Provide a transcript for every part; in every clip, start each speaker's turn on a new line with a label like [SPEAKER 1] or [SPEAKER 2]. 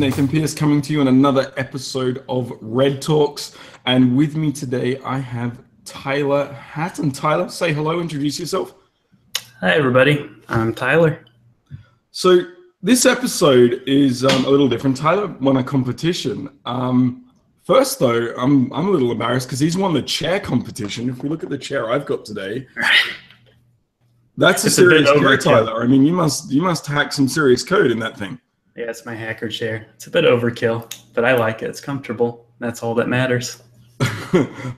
[SPEAKER 1] Nathan Pierce coming to you on another episode of Red Talks. And with me today, I have Tyler Hatton. Tyler, say hello, introduce yourself.
[SPEAKER 2] Hi, everybody. I'm Tyler.
[SPEAKER 1] So this episode is a little different. Tyler won a competition. First, though, I'm a little embarrassed because he's won the chair competition. If we look at the chair I've got today, that's a serious chair, Tyler. I mean, you must hack some serious code in that thing.
[SPEAKER 2] Yeah, it's my hacker chair. It's a bit overkill, but I like it. It's comfortable. That's all that matters.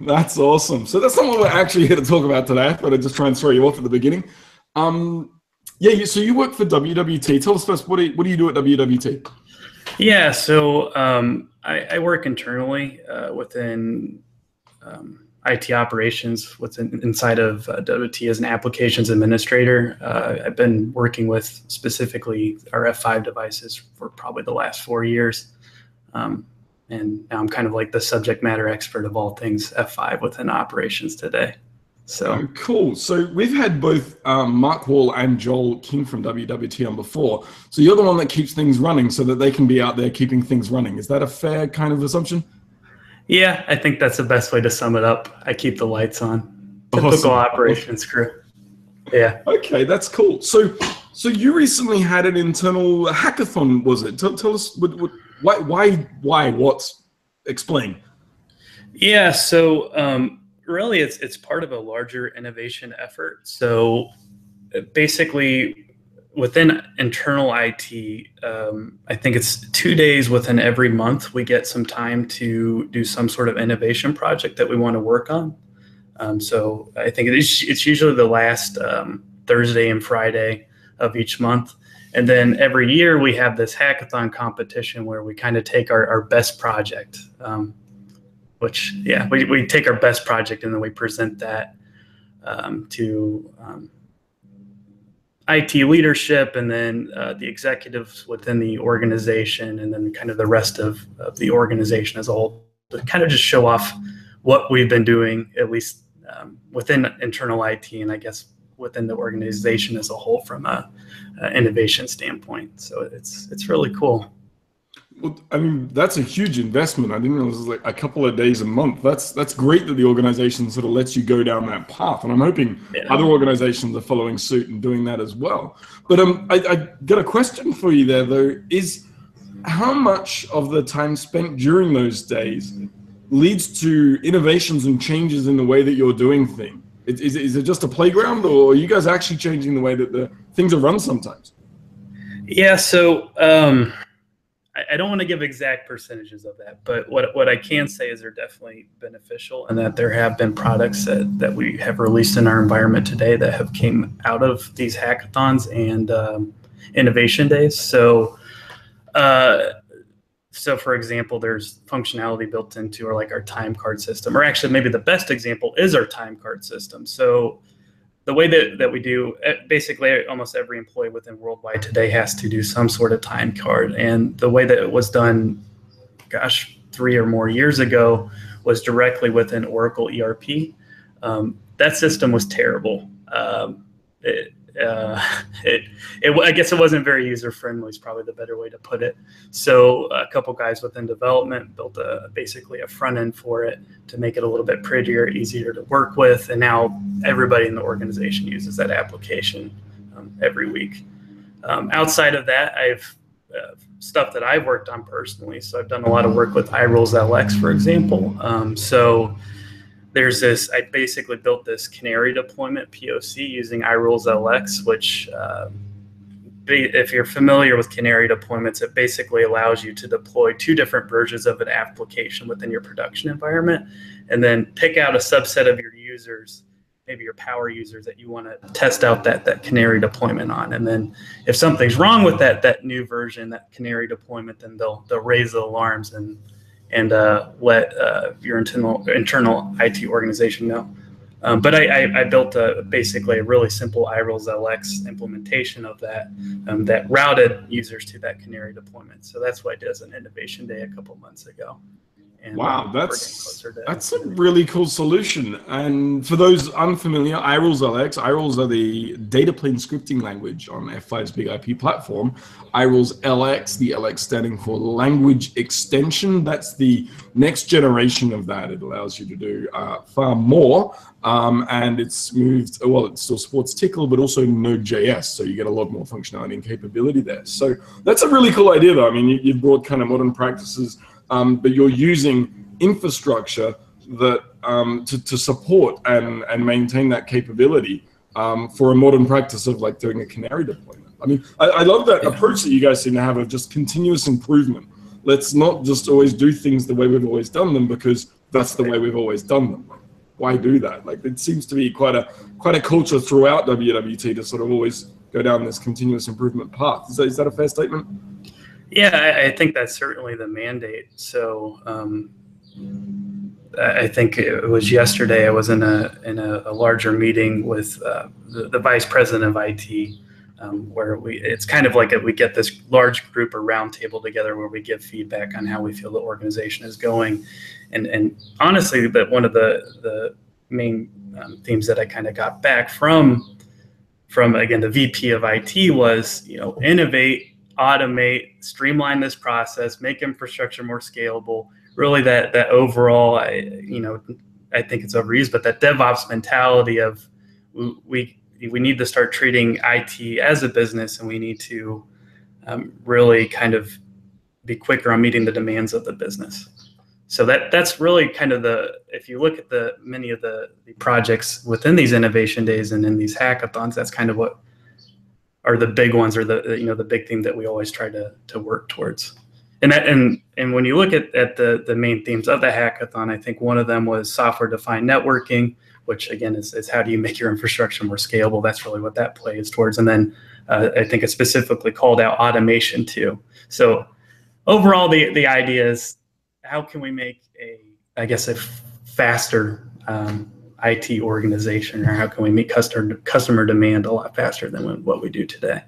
[SPEAKER 1] That's awesome. So that's not what we're actually here to talk about today, but I just try and throw you off at the beginning. Yeah, so you work for WWT. Tell us first, what do you do at WWT?
[SPEAKER 2] Yeah, so I work internally within IT operations inside of WWT as an applications administrator. I've been working with specifically our F5 devices for probably the last 4 years. And now I'm kind of like the subject matter expert of all things F5 within operations today. So
[SPEAKER 1] cool. So we've had both Mark Wall and Joel King from WWT on before. So you're the one that keeps things running so that they can be out there keeping things running. Is that a fair kind of assumption?
[SPEAKER 2] Yeah, I think that's the best way to sum it up. I keep the lights on. Typical operations crew. Yeah.
[SPEAKER 1] Okay, that's cool. So you recently had an internal hackathon, was it? Tell us why? Explain.
[SPEAKER 2] Yeah. So really, it's part of a larger innovation effort. So basically, within internal IT, I think it's 2 days within every month, we get some time to do some sort of innovation project that we want to work on. So I think it's usually the last Thursday and Friday of each month. And then every year we have this hackathon competition where we kind of take our best project, we take our best project and then we present that to IT leadership and then the executives within the organization and then kind of the rest of the organization as a whole to kind of just show off what we've been doing, at least within internal IT and I guess within the organization as a whole from a innovation standpoint. So it's really cool.
[SPEAKER 1] Well, I mean, that's a huge investment. I didn't realize it was like a couple of days a month. That's great that the organization sort of lets you go down that path. And I'm hoping other organizations are following suit and doing that as well. But I got a question for you there, though, is how much of the time spent during those days leads to innovations and changes in the way that you're doing things? Is it just a playground, or are you guys actually changing the way that the things are run sometimes?
[SPEAKER 2] Yeah, so I don't want to give exact percentages of that, but what I can say is they're definitely beneficial and that there have been products that we have released in our environment today that have came out of these hackathons and innovation days. So for example, there's functionality built into our time card system, or actually maybe the best example is our time card system. So the way that we do, basically almost every employee within Worldwide today has to do some sort of time card. And the way that it was done, 3 or more years ago, was directly within Oracle ERP. That system was terrible. I guess it wasn't very user-friendly is probably the better way to put it. So a couple guys within development built basically a front end for it to make it a little bit prettier, easier to work with. And now everybody in the organization uses that application every week. Outside of that, I've stuff that I've worked on personally. So I've done a lot of work with iRules LX, for example. So there's this, I basically built this canary deployment POC using iRules LX, which if you're familiar with canary deployments, it basically allows you to deploy 2 different versions of an application within your production environment, and then pick out a subset of your users, maybe your power users that you want to test out that canary deployment on. And then if something's wrong with that new version, that canary deployment, then they'll raise the alarms and let your internal IT organization know. But I built basically a really simple iRules LX implementation of that that routed users to that canary deployment. So that's what I did as an innovation day a couple months ago. And
[SPEAKER 1] wow,
[SPEAKER 2] we're getting closer to
[SPEAKER 1] that's a really cool solution. And for those unfamiliar, iRules LX, iRules are the data plane scripting language on F5's big IP platform. iRules LX, the LX standing for language extension. That's the next generation of that. It allows you to do far more. And it's moved, well, it still supports Tickle, but also Node.js. So you get a lot more functionality and capability there. So that's a really cool idea, though. I mean, you've brought kind of modern practices, but you're using infrastructure that to support and maintain that capability for a modern practice of like doing a canary deployment. I mean, I love that approach that you guys seem to have of just continuous improvement. Let's not just always do things the way we've always done them because that's the way we've always done them. Why do that? Like, it seems to be quite a culture throughout WWT to sort of always go down this continuous improvement path. Is that a fair statement?
[SPEAKER 2] Yeah, I think that's certainly the mandate. So I think it was yesterday I was in a larger meeting with the vice president of IT, where it's kind of like we get this large group or round table together where we give feedback on how we feel the organization is going. And honestly, that one of the main themes that I kind of got back from again the VP of IT was, innovate, automate, streamline this process, make infrastructure more scalable. Really, that overall, I think it's overused, but that DevOps mentality of we need to start treating IT as a business, and we need to really kind of be quicker on meeting the demands of the business. So that's really kind of if you look at many of the projects within these innovation days and in these hackathons, that's kind of what are the big ones, or the big theme that we always try to work towards. And when you look at the main themes of the hackathon, I think one of them was software-defined networking, which again is how do you make your infrastructure more scalable? That's really what that plays towards. And then I think it specifically called out automation too. So overall, the idea is how can we make a faster IT organization, or how can we meet customer demand a lot faster than what we do today?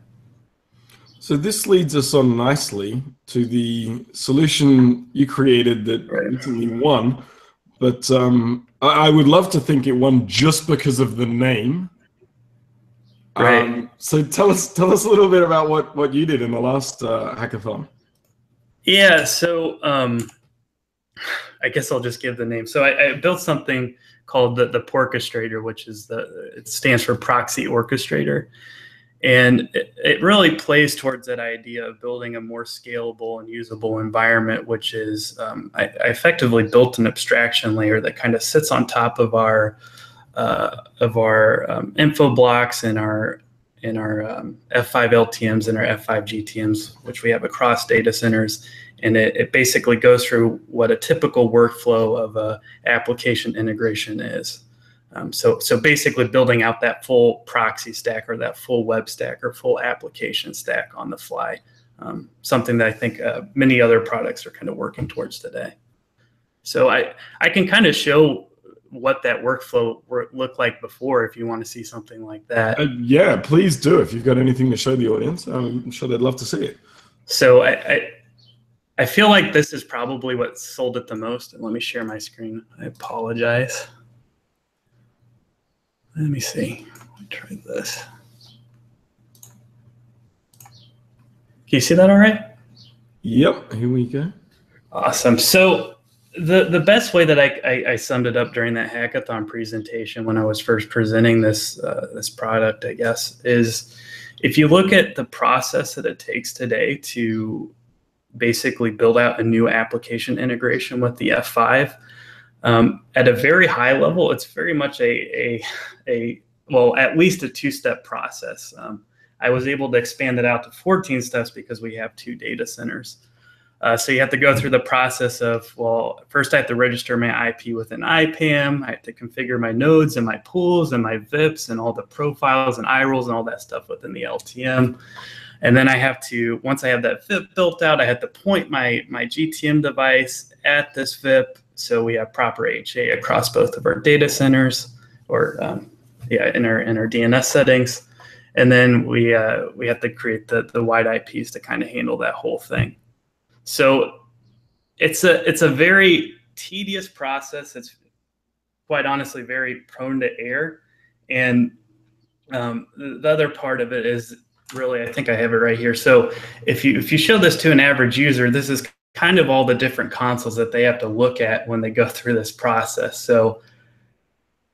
[SPEAKER 1] So this leads us on nicely to the solution you created that recently won, but I would love to think it won just because of the name.
[SPEAKER 2] Right.
[SPEAKER 1] So tell us a little bit about what you did in the last hackathon.
[SPEAKER 2] Yeah. So I guess I'll just give the name. So I built something called the Poor Castrator, which is it stands for proxy orchestrator. And it really plays towards that idea of building a more scalable and usable environment, which is I effectively built an abstraction layer that kind of sits on top of our info blocks and our F5 LTMs and our F5 GTMs, which we have across data centers. And it basically goes through what a typical workflow of a application integration is. So basically building out that full proxy stack, or that full web stack, or full application stack on the fly. Something that I think many other products are kind of working towards today. So I can kind of show what that workflow looked like before, if you want to see something like that.
[SPEAKER 1] Yeah, please do. If you've got anything to show the audience, I'm sure they'd love to see it.
[SPEAKER 2] So I feel like this is probably what sold it the most. Let me share my screen. I apologize. Let me see. Let me try this. Can you see that all right?
[SPEAKER 1] Yep, here we go.
[SPEAKER 2] Awesome. So the best way that I summed it up during that hackathon presentation when I was first presenting this product, I guess, is if you look at the process that it takes today to basically build out a new application integration with the F5, at a very high level, it's very much well, at least a two-step process. I was able to expand it out to 14 steps because we have 2 data centers. So you have to go through the process of, well, first I have to register my IP with an IPAM. I have to configure my nodes and my pools and my VIPs and all the profiles and iRules and all that stuff within the LTM. And then I have to, once I have that VIP built out, I have to point my GTM device at this VIP. So we have proper HA across both of our data centers, or in our DNS settings. And then we have to create the wide IPs to kind of handle that whole thing. So it's a very tedious process. It's quite honestly very prone to error. And the other part of it is really, I think I have it right here. So if you show this to an average user, this is kind of all the different consoles that they have to look at when they go through this process. So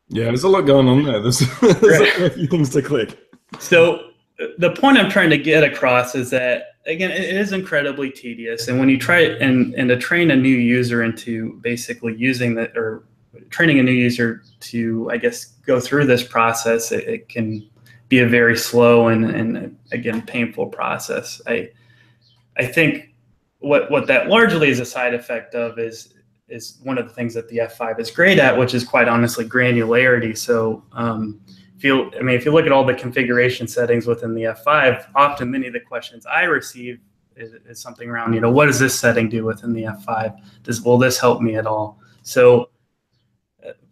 [SPEAKER 1] yeah, there's a lot going on there. There's a few things to click.
[SPEAKER 2] So the point I'm trying to get across is that, again, it is incredibly tedious. And when you try and to train a new user into basically using that, or training a new user to, I guess, go through this process, it can be a very slow and again, painful process. I think what that largely is a side effect of is one of the things that the F5 is great at, which is quite honestly granularity. So if you look at all the configuration settings within the F5, often many of the questions I receive is something around, what does this setting do within the F5? Will this help me at all? So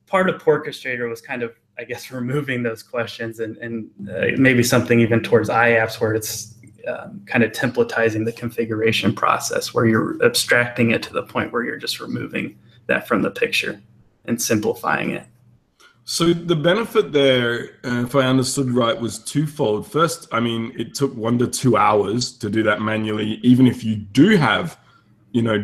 [SPEAKER 2] part of Poor Castrator was kind of, I guess, removing those questions and maybe something even towards IApps where it's kind of templatizing the configuration process, where you're abstracting it to the point where you're just removing that from the picture and simplifying it.
[SPEAKER 1] So the benefit there, if I understood right, was twofold. First, it took 1 to 2 hours to do that manually, even if you do have,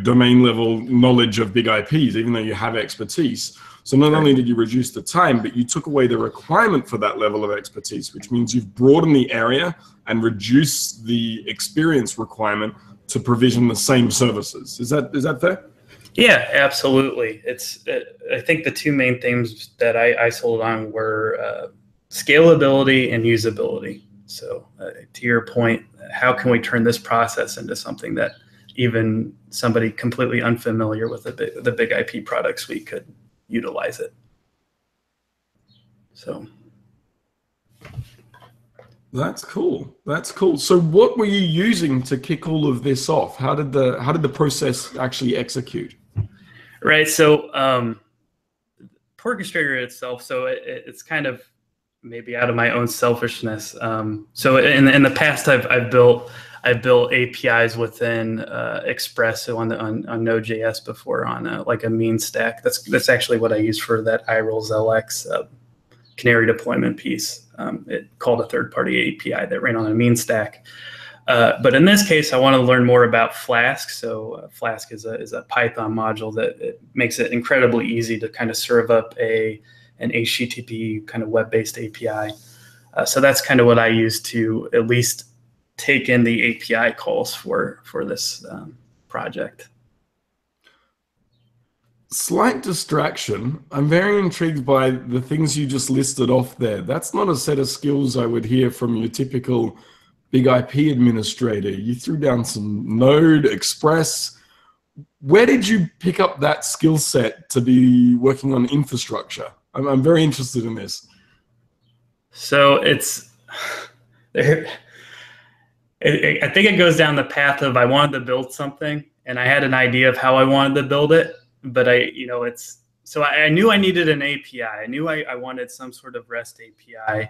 [SPEAKER 1] domain level knowledge of big IPs, even though you have expertise. So not only did you reduce the time, but you took away the requirement for that level of expertise, which means you've broadened the area and reduced the experience requirement to provision the same services. Is that fair?
[SPEAKER 2] Yeah, absolutely. I think the two main themes that I sold on were scalability and usability. So to your point, how can we turn this process into something that even somebody completely unfamiliar with the big IP product suite could utilize it? So
[SPEAKER 1] that's cool. That's cool. So what were you using to kick all of this off? How did the process actually execute?
[SPEAKER 2] Right. So Poor Castrator itself, so it's kind of maybe out of my own selfishness. So in the past, I've built APIs within Express on Node.js before on like a mean stack. That's actually what I use for that iRolls-LX canary deployment piece. It called a third-party API that ran on a mean stack. But in this case, I want to learn more about Flask. So Flask is a Python module that it makes it incredibly easy to kind of serve up an HTTP kind of web-based API. So that's kind of what I use to at least take in the API calls for this project.
[SPEAKER 1] Slight distraction. I'm very intrigued by the things you just listed off there. That's not a set of skills I would hear from your typical big IP administrator. You threw down some Node, Express. Where did you pick up that skill set to be working on infrastructure? I'm very interested in this.
[SPEAKER 2] So I think it goes down the path of I wanted to build something and I had an idea of how I wanted to build it, but I knew I needed an API. I knew I wanted some sort of REST API.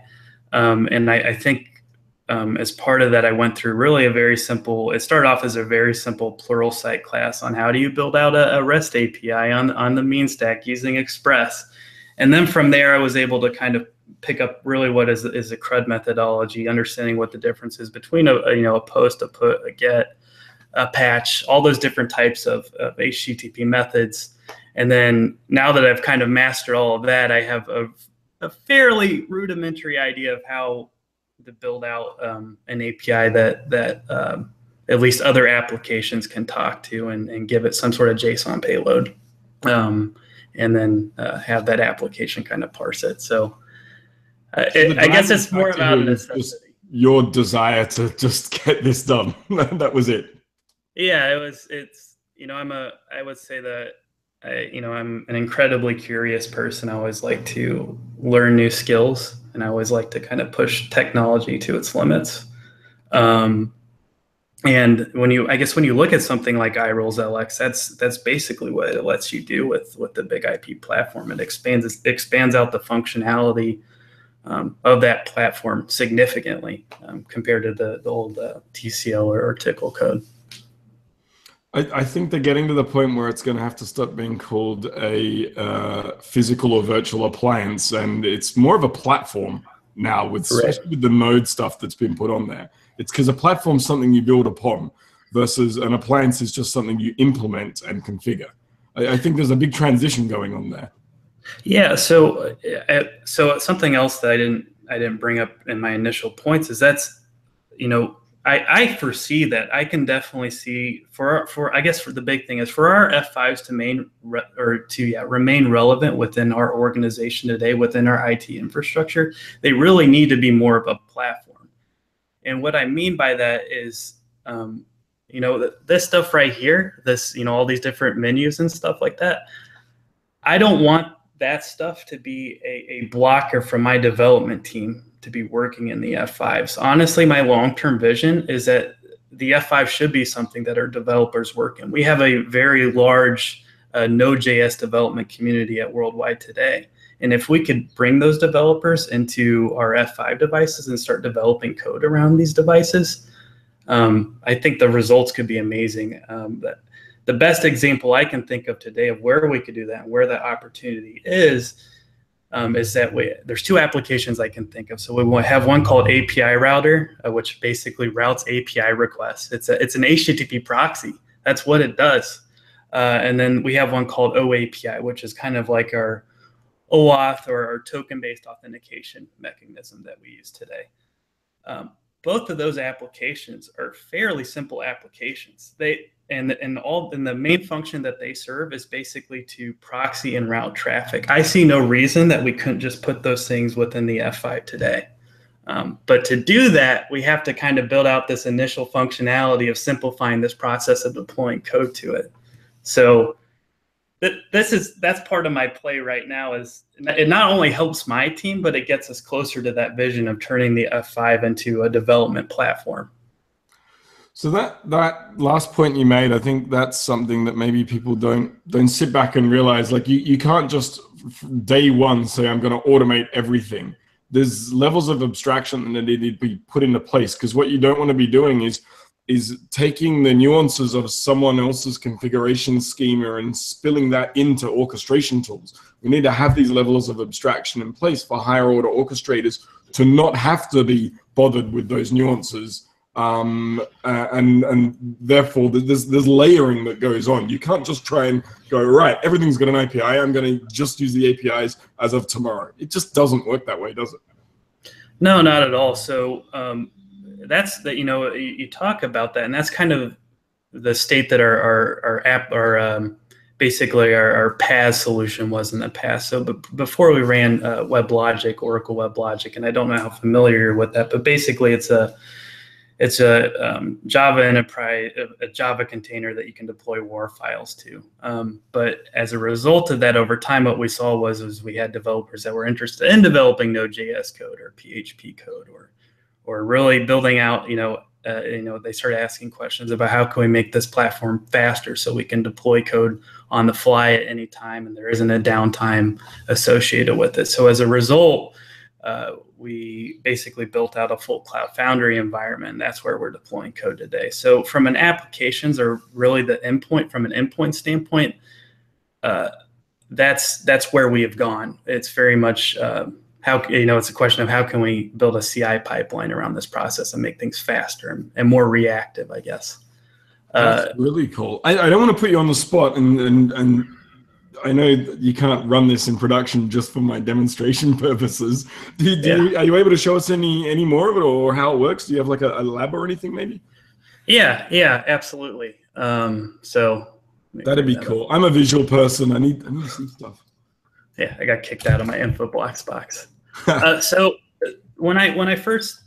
[SPEAKER 2] And I think as part of that, I went through really it started off as a very simple Pluralsight class on how do you build out a REST API on the mean stack using Express. And then from there, I was able to kind of pick up really what is a CRUD methodology, understanding what the difference is between a post, a put, a get, a patch, all those different types of HTTP methods. And then now that I've kind of mastered all of that, I have a fairly rudimentary idea of how to build out an API that at least other applications can talk to and give it some sort of JSON payload, and then have that application kind of parse it. So I guess it's more about a necessity.
[SPEAKER 1] Your desire to just get this done. That was it.
[SPEAKER 2] Yeah, I would say that I'm an incredibly curious person. I always like to learn new skills, and I always like to kind of push technology to its limits. And when you look at something like iRolls-LX, that's basically what it lets you do with the big IP platform. It expands out the functionality of that platform significantly compared to the old TCL or TCL code.
[SPEAKER 1] I think they're getting to the point where it's going to have to stop being called a physical or virtual appliance, and it's more of a platform now, with especially with the node stuff that's been put on there. It's because a platform's something you build upon, versus an appliance is just something you implement and configure. I think there's a big transition going on there.
[SPEAKER 2] Yeah. So something else that I didn't bring up in my initial points is I foresee that I can definitely see I guess for the big thing is for our F5s to remain relevant within our organization today, within our IT infrastructure, they really need to be more of a platform. And what I mean by that is, this stuff right here, all these different menus and stuff like that, I don't want that stuff to be a blocker from my development team to be working in the F5s. Honestly, my long-term vision is that the F5 should be something that our developers work in. We have a very large Node.js development community at Worldwide today. And if we could bring those developers into our F5 devices and start developing code around these devices, I think the results could be amazing. The best example I can think of today of where we could do that and where that opportunity is that there's two applications I can think of. So we have one called API Router, which basically routes API requests. It's an HTTP proxy. That's what it does. And then we have one called OAPI, which is kind of like our OAuth or our token-based authentication mechanism that we use today. Both of those applications are fairly simple applications. And the main function that they serve is basically to proxy and route traffic. I see no reason that we couldn't just put those things within the F5 today. But to do that, we have to kind of build out this initial functionality of simplifying this process of deploying code to it. So that's part of my play right now. Is it not only helps my team, but it gets us closer to that vision of turning the F5 into a development platform.
[SPEAKER 1] So that last point you made, I think that's something that maybe people don't sit back and realize. Like you can't just day one say I'm going to automate everything. There's levels of abstraction that need to be put into place, because what you don't want to be doing is taking the nuances of someone else's configuration schema and spilling that into orchestration tools. We need to have these levels of abstraction in place for higher order orchestrators to not have to be bothered with those nuances. And therefore there's layering that goes on. You can't just try and go, right, everything's got an API, I'm going to just use the APIs as of tomorrow. It just doesn't work that way, does it?
[SPEAKER 2] No, not at all. So that's that, you talk about that, and that's kind of the state that basically our PaaS solution was in the past. So before we ran WebLogic, Oracle WebLogic, and I don't know how familiar you're with that, but basically it's a Java enterprise, a Java container that you can deploy WAR files to. But as a result of that, over time, what we saw was we had developers that were interested in developing Node.js code or PHP code, or really building out. They started asking questions about how can we make this platform faster so we can deploy code on the fly at any time, and there isn't a downtime associated with it. So as a result, we basically built out a full cloud Foundry environment, and that's where we're deploying code today. So from an applications, or really the endpoint, from an endpoint standpoint, that's where we have gone. It's very much it's a question of how can we build a CI pipeline around this process and make things faster and more reactive, I guess.
[SPEAKER 1] That's really cool. I don't want to put you on the spot, and I know you can't run this in production just for my demonstration purposes. Are you able to show us any more of it, or how it works? Do you have like a lab or anything maybe?
[SPEAKER 2] Yeah, absolutely. So
[SPEAKER 1] that'd be cool. I'm a visual person. I need to see stuff.
[SPEAKER 2] Yeah, I got kicked out of my InfoBlocks box. So when I first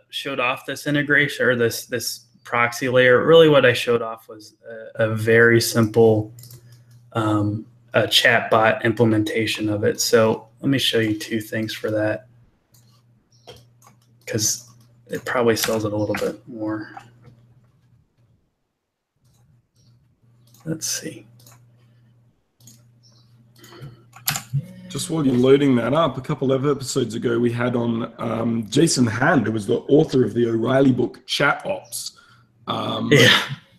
[SPEAKER 2] showed off this integration, or this proxy layer, really what I showed off was a very simple a chatbot implementation of it. So let me show you two things for that, because it probably sells it a little bit more. Let's see.
[SPEAKER 1] Just while you're loading that up, a couple of episodes ago, we had on Jason Hand, who was the author of the O'Reilly book, Chat Ops.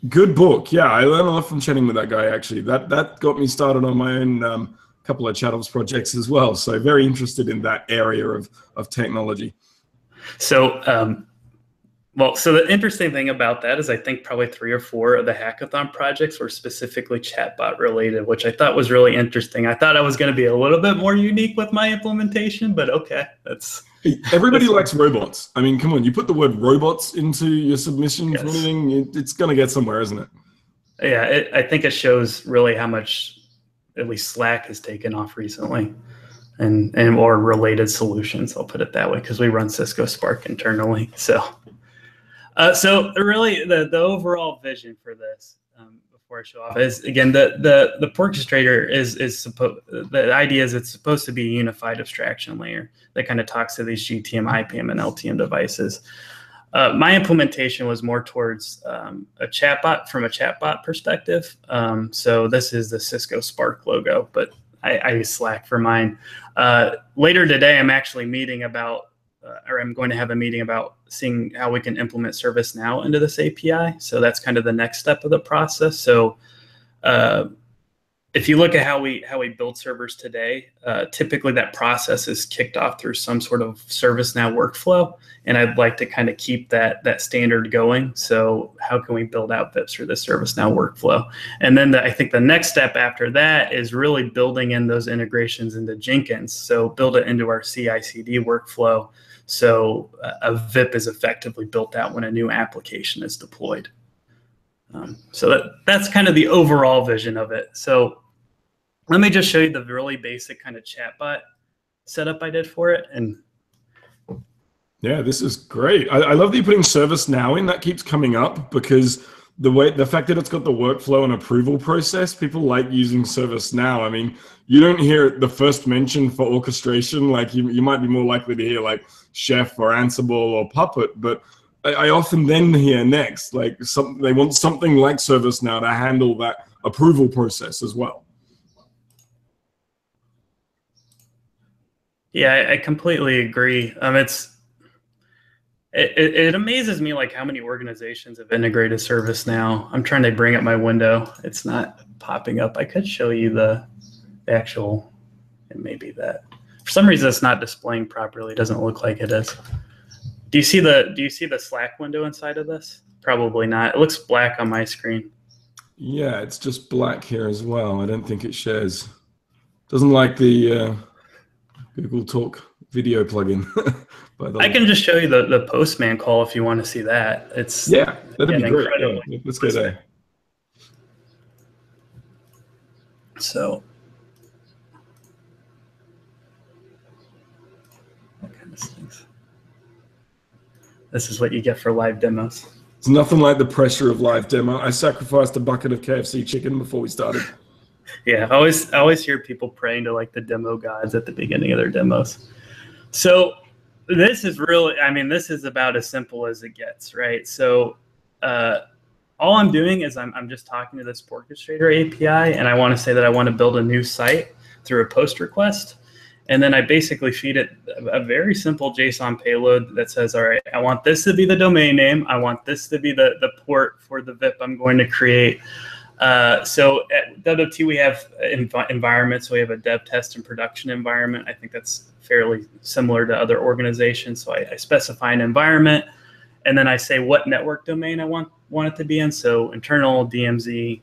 [SPEAKER 1] Good book. Yeah, I learned a lot from chatting with that guy, actually. That got me started on my own couple of ChatOps projects as well. So very interested in that area of technology.
[SPEAKER 2] So, well, so the interesting thing about that is I think probably 3 or 4 of the hackathon projects were specifically chatbot related, which I thought was really interesting. I thought I was going to be a little bit more unique with my implementation, but okay,
[SPEAKER 1] everybody likes robots. I mean, come on, you put the word robots into your submission for anything, it's going to get somewhere, isn't it?
[SPEAKER 2] Yeah, I think it shows really how much at least Slack has taken off recently, and or related solutions. I'll put it that way because we run Cisco Spark internally. So really the overall vision for this, before I show off, is again the Poor Castrator is supposed. The idea is it's supposed to be a unified abstraction layer that kind of talks to these GTM, IPM, and LTM devices. My implementation was more towards a chatbot from a chatbot perspective. So this is the Cisco Spark logo, but I use Slack for mine. Later today, I'm actually meeting about. Or I'm going to have a meeting about seeing how we can implement ServiceNow into this API. So that's kind of the next step of the process. So if you look at how we build servers today, typically that process is kicked off through some sort of ServiceNow workflow. And I'd like to kind of keep that standard going. So how can we build out VIPs through the ServiceNow workflow? And then I think the next step after that is really building in those integrations into Jenkins. So build it into our CI/CD workflow. So a VIP is effectively built out when a new application is deployed. So that's kind of the overall vision of it. So let me just show you the really basic kind of chatbot setup I did for it. And
[SPEAKER 1] yeah, this is great. I love that you're putting ServiceNow in. That keeps coming up because the fact that it's got the workflow and approval process, people like using ServiceNow. I mean, you don't hear the first mention for orchestration. Like you might be more likely to hear like Chef or Ansible or Puppet, but I often then hear next, like they want something like ServiceNow to handle that approval process as well.
[SPEAKER 2] Yeah, I completely agree. It amazes me like how many organizations have integrated ServiceNow. I'm trying to bring up my window. It's not popping up. I could show you the actual, it may be that. For some reason, it's not displaying properly. It doesn't look like it is. Do you see the Slack window inside of this? Probably not. It looks black on my screen.
[SPEAKER 1] Yeah, it's just black here as well. I don't think it shares. Doesn't like the Google Talk video plugin.
[SPEAKER 2] I can just show you the Postman call if you want to see that. It's
[SPEAKER 1] yeah, that'd be great. Yeah, let's go there.
[SPEAKER 2] So, what kind of things? This is what you get for live demos.
[SPEAKER 1] It's nothing like the pressure of live demo. I sacrificed a bucket of KFC chicken before we started.
[SPEAKER 2] Yeah, I always hear people praying to like the demo gods at the beginning of their demos. So this is really, I mean, this is about as simple as it gets, right? So all I'm doing is I'm just talking to this Poor Castrator API, and I want to say that I want to build a new site through a post request. And then I basically feed it a very simple JSON payload that says, all right, I want this to be the domain name. I want this to be the port for the VIP I'm going to create. So at WWT, we have environments. So we have a dev, test, and production environment. I think that's fairly similar to other organizations. So I specify an environment, and then I say what network domain I want it to be in. So internal, DMZ,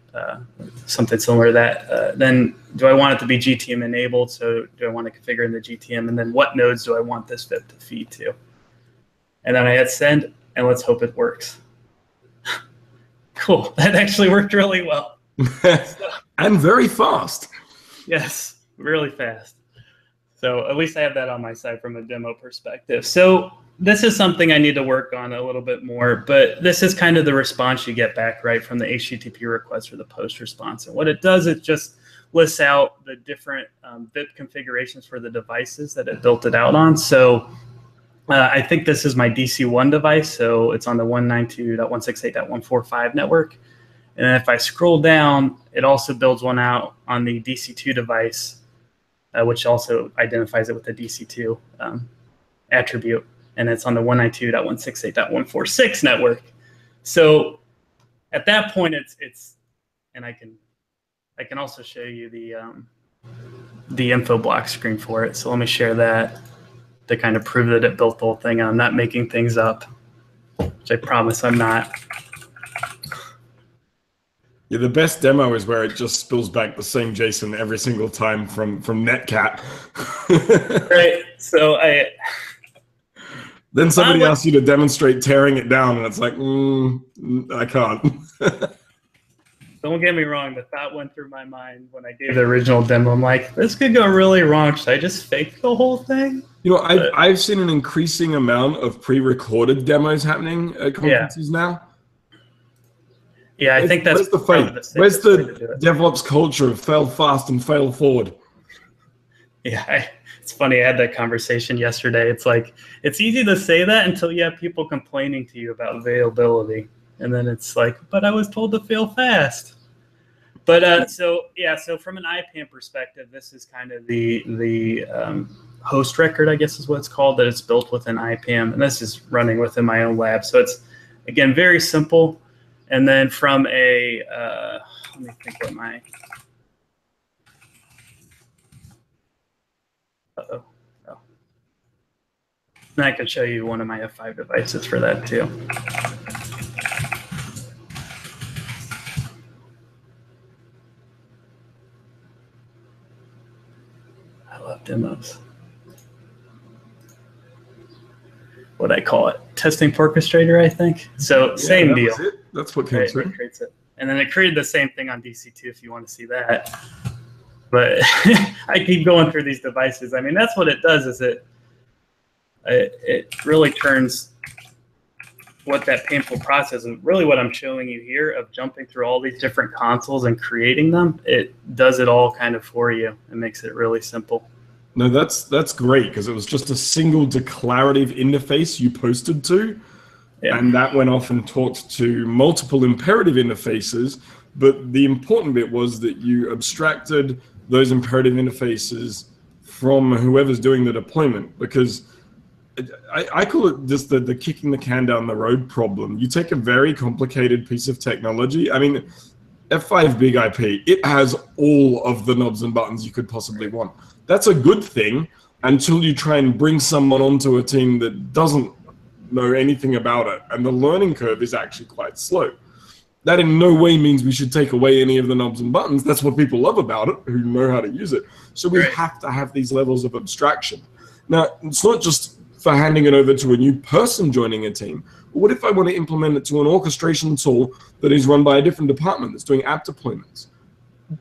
[SPEAKER 2] something similar to that. Then do I want it to be GTM enabled? So do I want to configure in the GTM? And then what nodes do I want this VIP to feed to? And then I hit send, and let's hope it works. Cool. That actually worked really well.
[SPEAKER 1] And very fast.
[SPEAKER 2] Yes, really fast. So at least I have that on my side from a demo perspective. So this is something I need to work on a little bit more, but this is kind of the response you get back, right, from the HTTP request or the post response. And what it does, it just lists out the different VIP configurations for the devices that it built it out on. So I think this is my DC1 device. So it's on the 192.168.145 network. And then if I scroll down, it also builds one out on the DC2 device, which also identifies it with the DC2 attribute. And it's on the 192.168.146 network. So at that point, it's, and I can also show you the info block screen for it. So let me share that to kind of prove that it built the whole thing. I'm not making things up, which I promise I'm not.
[SPEAKER 1] Yeah, the best demo is where it just spills back the same JSON every single time from Netcat.
[SPEAKER 2] Right. So
[SPEAKER 1] then somebody asks you to demonstrate tearing it down, and it's like, I can't.
[SPEAKER 2] Don't get me wrong. The thought went through my mind when I gave the original demo. I'm like, this could go really wrong. Should I just fake the whole thing?
[SPEAKER 1] You know, I've seen an increasing amount of pre-recorded demos happening at conferences now.
[SPEAKER 2] Yeah, I think that's
[SPEAKER 1] the fight. Where's the DevOps culture of fail fast and fail forward?
[SPEAKER 2] Yeah, it's funny. I had that conversation yesterday. It's like, it's easy to say that until you have people complaining to you about availability. And then it's like, but I was told to fail fast. But so from an IPAM perspective, this is kind of the host record, I guess is what it's called, that it's built within IPAM. And this is running within my own lab. So it's, again, very simple. And then from a, let me think what my, oh. And I can show you one of my F5 devices for that too. I love demos. What I call it, testing Poor Castrator, I think. So same deal.
[SPEAKER 1] That's what came through.
[SPEAKER 2] Creates it. And then it created the same thing on DC2 if you want to see that. But I keep going through these devices. I mean, that's what it does, is it really turns what that painful process, and really what I'm showing you here of jumping through all these different consoles and creating them, it does it all kind of for you. It makes it really simple.
[SPEAKER 1] No, that's great, because it was just a single declarative interface you posted to, and that went off and talked to multiple imperative interfaces. But the important bit was that you abstracted those imperative interfaces from whoever's doing the deployment, because I call it just the kicking the can down the road problem. You take a very complicated piece of technology. I mean, F5 Big IP, it has all of the knobs and buttons you could possibly want. That's a good thing until you try and bring someone onto a team that doesn't know anything about it, and the learning curve is actually quite slow. That in no way means we should take away any of the knobs and buttons. That's what people love about it, who know how to use it. So we have to have these levels of abstraction. Now, it's not just for handing it over to a new person joining a team. But what if I want to implement it to an orchestration tool that is run by a different department that's doing app deployments?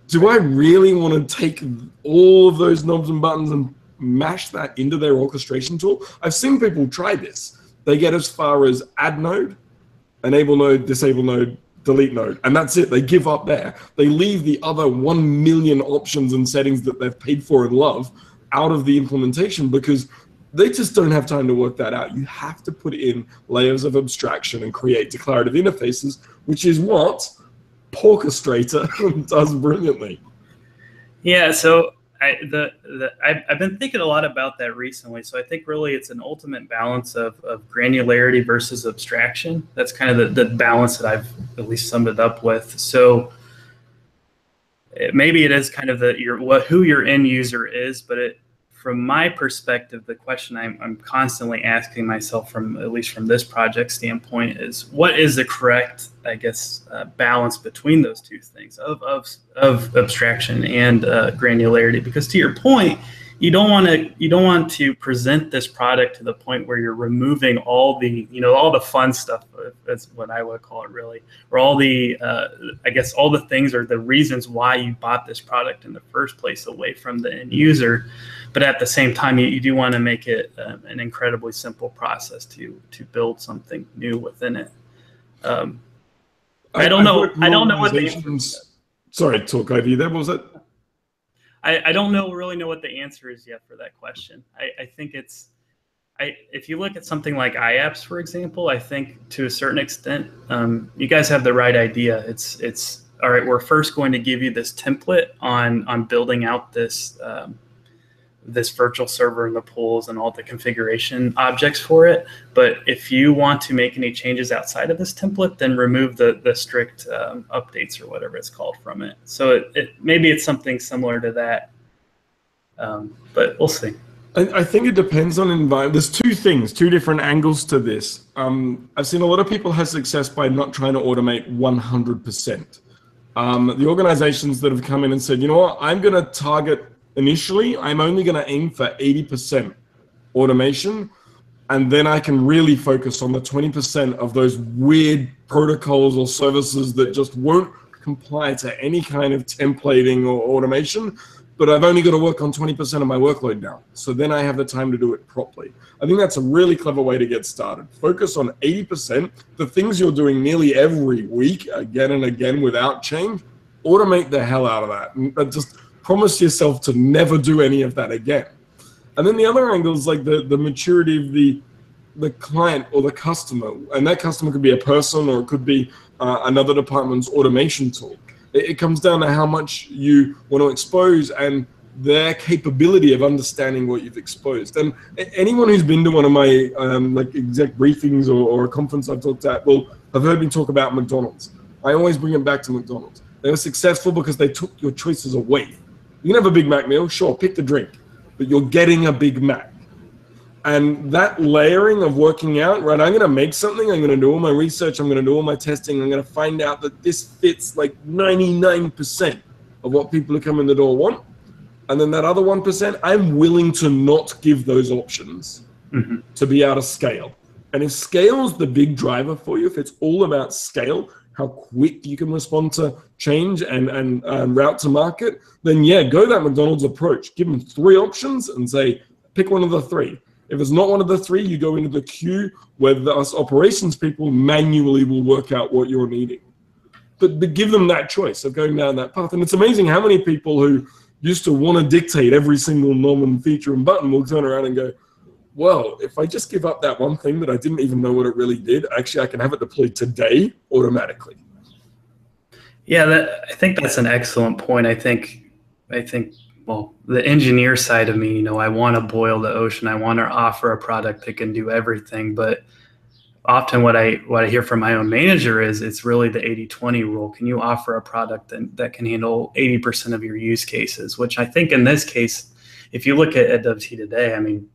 [SPEAKER 1] Do I really want to take all of those knobs and buttons and mash that into their orchestration tool? I've seen people try this. They get as far as add node, enable node, disable node, delete node, and that's it. They give up there. They leave the other 1 million options and settings that they've paid for and love out of the implementation, because they just don't have time to work that out. You have to put in layers of abstraction and create declarative interfaces, which is what Poor Castrator does brilliantly.
[SPEAKER 2] Yeah, so I've been thinking a lot about that recently. So I think really it's an ultimate balance of granularity versus abstraction. That's kind of the balance that I've at least summed it up with. So maybe it is kind of who your end user is, but from my perspective, the question I'm constantly asking myself, at least from this project standpoint, is what is the correct, I guess, balance between those two things of abstraction and granularity? Because to your point, you don't want to present this product to the point where you're removing all the fun stuff. That's what I would call it, really, or all the I guess all the things or the reasons why you bought this product in the first place away from the end user. But at the same time, you do want to make it an incredibly simple process to build something new within it. I don't know what the answer is.
[SPEAKER 1] Sorry, talk over you there. What was it?
[SPEAKER 2] I don't really know what the answer is yet for that question. I think if you look at something like IApps, for example, I think to a certain extent, you guys have the right idea. It's all right. We're first going to give you this template on building out this virtual server and the pools and all the configuration objects for it. But if you want to make any changes outside of this template, then remove the strict updates or whatever it's called from it. So maybe it's something similar to that, but we'll see.
[SPEAKER 1] I think it depends on environment. There's two different angles to this. I've seen a lot of people have success by not trying to automate 100%. The organizations that have come in and said, you know what, I'm going to target initially, I'm only going to aim for 80% automation, and then I can really focus on the 20% of those weird protocols or services that just won't comply to any kind of templating or automation, but I've only got to work on 20% of my workload now. So then I have the time to do it properly. I think that's a really clever way to get started. Focus on 80%, the things you're doing nearly every week, again and again without change, automate the hell out of that. And just promise yourself to never do any of that again. And then the other angle is like the maturity of the client or the customer. And that customer could be a person, or it could be another department's automation tool. It comes down to how much you want to expose and their capability of understanding what you've exposed. And anyone who's been to one of my like exec briefings or a conference I've talked at will have heard me talk about McDonald's. I always bring it back to McDonald's. They were successful because they took your choices away. You can have a Big Mac meal, sure, pick the drink, but you're getting a Big Mac. And that layering of working out, right, I'm going to make something, I'm going to do all my research, I'm going to do all my testing, I'm going to find out that this fits like 99% of what people who come in the door want. And then that other 1%, I'm willing to not give those options to be able to scale. And if scale's the big driver for you, if it's all about scale, how quick you can respond to change and route to market, then yeah, go that McDonald's approach. Give them 3 options and say, pick one of the 3. If it's not one of the 3, you go into the queue where us operations people manually will work out what you're needing. But give them that choice of going down that path. And it's amazing how many people who used to want to dictate every single norm and feature and button will turn around and go, well, if I just give up that one thing that I didn't even know what it really did, actually I can have it deployed today automatically.
[SPEAKER 2] Yeah, I think that's an excellent point. I think, well, the engineer side of me, you know, I want to boil the ocean. I want to offer a product that can do everything. But often what I hear from my own manager is it's really the 80-20 rule. Can you offer a product that can handle 80% of your use cases? Which I think in this case, if you look at WWT today, I mean,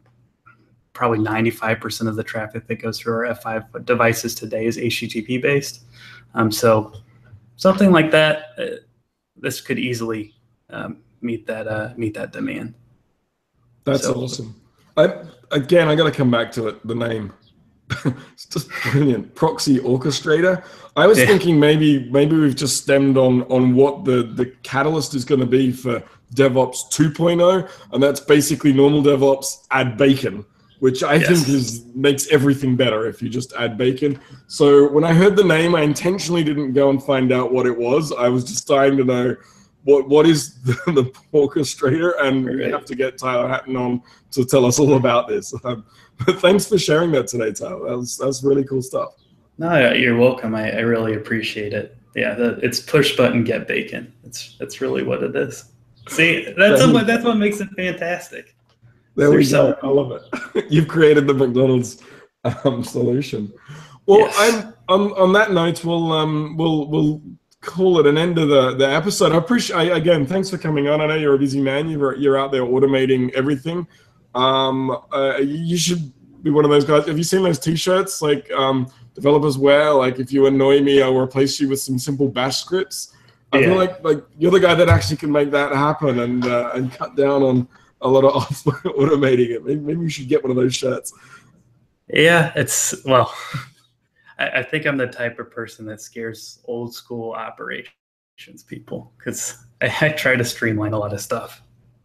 [SPEAKER 2] probably 95% of the traffic that goes through our F5 devices today is HTTP based. So something like that, this could easily meet that demand.
[SPEAKER 1] That's awesome. I got to come back to it. The name, it's just brilliant. Proxy orchestrator. I was thinking maybe we've just stemmed on what the catalyst is going to be for DevOps 2.0, and that's basically normal DevOps add bacon, which I think makes everything better if you just add bacon. So when I heard the name, I intentionally didn't go and find out what it was. I was just dying to know what is the orchestrator, and we have to get Tyler Hatton on to tell us all about this. But thanks for sharing that today, Tyler. That's really cool stuff.
[SPEAKER 2] No, you're welcome. I really appreciate it. Yeah, it's push button get bacon. That's really what it is. See, that's what makes it fantastic.
[SPEAKER 1] There we go. I love it. You've created the McDonald's solution. Well, yes. On that note, we'll call it an end of the episode. Again, thanks for coming on. I know you're a busy man. You're out there automating everything. You should be one of those guys. Have you seen those T-shirts like developers wear? Like, if you annoy me, I'll replace you with some simple bash scripts. I feel like you're the guy that actually can make that happen and cut down on a lot of automating it. Maybe you should get one of those shirts.
[SPEAKER 2] Yeah, I think I'm the type of person that scares old school operations people because I try to streamline a lot of stuff.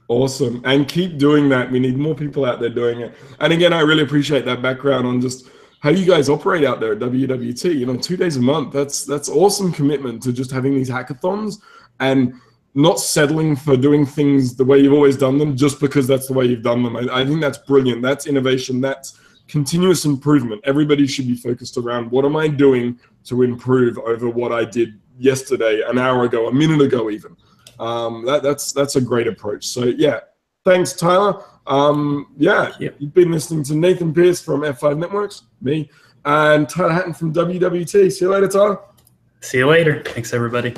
[SPEAKER 1] Awesome. And keep doing that. We need more people out there doing it. And again, I really appreciate that background on just how you guys operate out there at WWT. You know, 2 days a month. That's awesome commitment to just having these hackathons and not settling for doing things the way you've always done them just because that's the way you've done them. I think that's brilliant. That's innovation. That's continuous improvement. Everybody should be focused around what am I doing to improve over what I did yesterday, an hour ago, a minute ago even. That's a great approach. So yeah, thanks, Tyler. Yeah, you've been listening to Nathan Pierce from F5 Networks, me, and Tyler Hatton from WWT. See you later, Tyler.
[SPEAKER 2] See you later. Thanks, everybody.